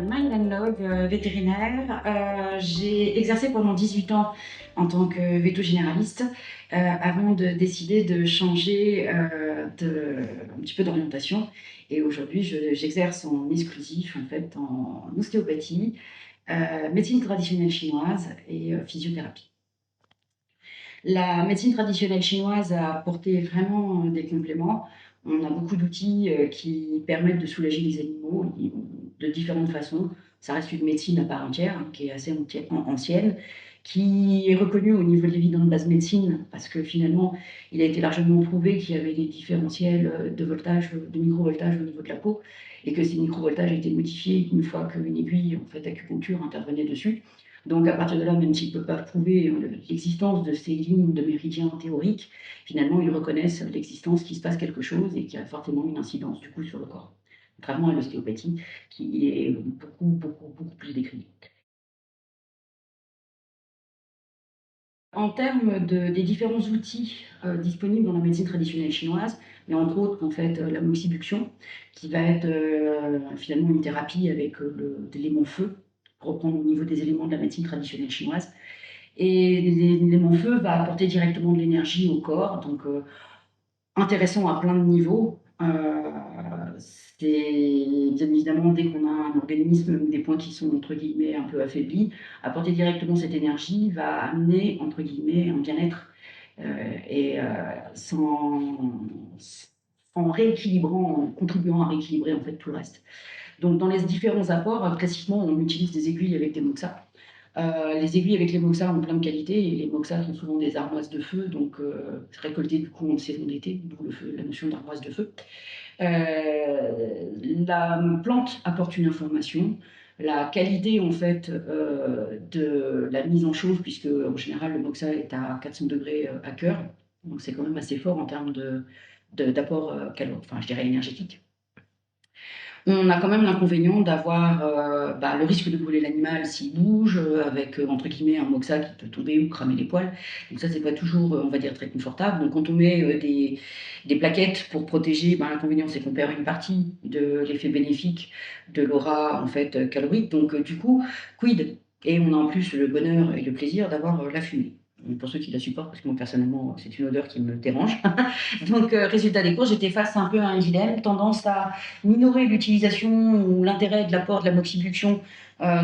mylandlog, vétérinaire. J'ai exercé pendant 18 ans en tant que véto-généraliste avant de décider de changer un petit peu d'orientation. Et aujourd'hui, j'exerce en exclusif en fait en ostéopathie, médecine traditionnelle chinoise et physiothérapie. La médecine traditionnelle chinoise a apporté vraiment des compléments. On a beaucoup d'outils qui permettent de soulager les animaux de différentes façons. Ça reste une médecine à part entière, qui est assez ancienne, qui est reconnue au niveau de l'évidence de base médecine, parce que finalement, il a été largement prouvé qu'il y avait des différentiels de voltage, de microvoltage au niveau de la peau, et que ces microvoltages étaient modifiés une fois qu'une aiguille en fait, d'acupuncture intervenait dessus. Donc à partir de là, même s'ils ne peuvent pas prouver l'existence de ces lignes de méridiens théoriques, finalement, ils reconnaissent l'existence qu'il se passe quelque chose et qu'il y a forcément une incidence du coup sur le corps. Contrairement à l'ostéopathie, qui est beaucoup plus décriée. En termes des différents outils disponibles dans la médecine traditionnelle chinoise, il y a entre autres en fait, la moxibuction, qui va être finalement une thérapie avec l'élément feu, pour reprendre au niveau des éléments de la médecine traditionnelle chinoise. Et l'élément feu va apporter directement de l'énergie au corps, donc intéressant à plein de niveaux. C'est bien évidemment dès qu'on a un organisme, des points qui sont entre guillemets un peu affaiblis, apporter directement cette énergie va amener entre guillemets un bien-être et en rééquilibrant, en contribuant à rééquilibrer en fait tout le reste. Donc dans les différents apports, classiquement on utilise des aiguilles avec des moxas. Les aiguilles avec les moxas ont plein de qualités et les moxas sont souvent des armoises de feu, donc récoltées du coup en saison d'été, d'où la notion d'armoise de feu. La plante apporte une information. La qualité en fait de la mise en chauffe, puisque en général le moxa est à 400 degrés à cœur, donc c'est quand même assez fort en termes d'apport enfin je dirais énergétique. On a quand même l'inconvénient d'avoir le risque de brûler l'animal s'il bouge, avec entre guillemets un moxa qui peut tomber ou cramer les poils. Donc ça, c'est pas toujours, on va dire, très confortable. Donc quand on met des plaquettes pour protéger, l'inconvénient c'est qu'on perd une partie de l'effet bénéfique de l'aura en fait calorique. Donc du coup, quid? Et on a en plus le bonheur et le plaisir d'avoir la fumée. Pour ceux qui la supportent, parce que moi personnellement, c'est une odeur qui me dérange. Donc, résultat des courses, j'étais face un peu à un dilemme, tendance à minorer l'utilisation ou l'intérêt de l'apport de la moxibuction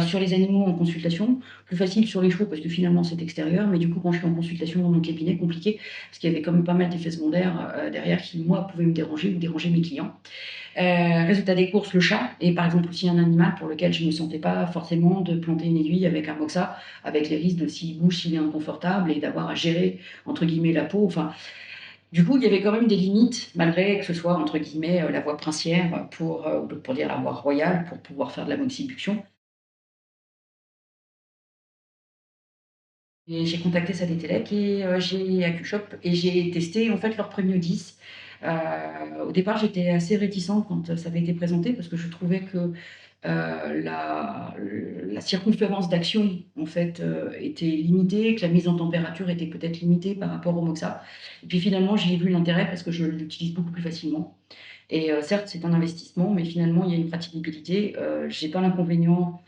sur les animaux en consultation. Plus facile sur les chevaux parce que finalement c'est extérieur, mais du coup quand je suis en consultation dans mon cabinet, compliqué, parce qu'il y avait quand même pas mal d'effets secondaires derrière qui, moi, pouvaient me déranger ou déranger mes clients. Résultat des courses, le chat est par exemple aussi un animal pour lequel je ne me sentais pas forcément de planter une aiguille avec un moxa, avec les risques de s'il bouge, s'il est inconfortable et d'avoir à gérer entre guillemets la peau. Enfin, du coup, il y avait quand même des limites, malgré que ce soit entre guillemets la voie princière pour dire la voie royale pour pouvoir faire de la moxibuction. Et j'ai contacté Sadételec et j'ai AcuShop et j'ai testé en fait leur Premio 10. Au départ, j'étais assez réticente quand ça avait été présenté parce que je trouvais que la circonférence d'action en fait était limitée, que la mise en température était peut-être limitée par rapport au Moxa. Et puis finalement, j'y ai vu l'intérêt parce que je l'utilise beaucoup plus facilement. Et certes, c'est un investissement, mais finalement, il y a une praticabilité. J'ai l'inconvénient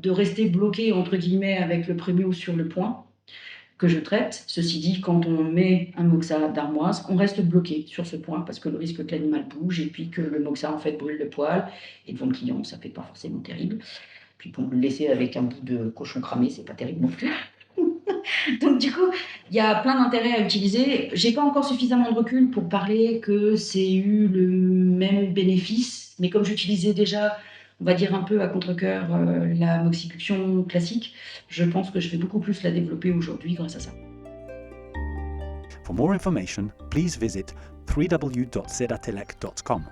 de rester bloqué entre guillemets avec le Premio sur le point que je traite. Ceci dit, quand on met un moxa d'armoise, on reste bloqué sur ce point parce que le risque que l'animal bouge et puis que le moxa en fait brûle le poil. Et devant le client, ça fait pas forcément terrible. Puis pour le laisser avec un bout de cochon cramé, c'est pas terrible non plus. Donc du coup, il y a plein d'intérêts à utiliser. J'ai pas encore suffisamment de recul pour parler que c'est eu le même bénéfice, mais comme j'utilisais déjà, on va dire un peu à contre-cœur, la moxibuction classique, je pense que je vais beaucoup plus la développer aujourd'hui grâce à ça. For more information, please visit www.sedatelec.com.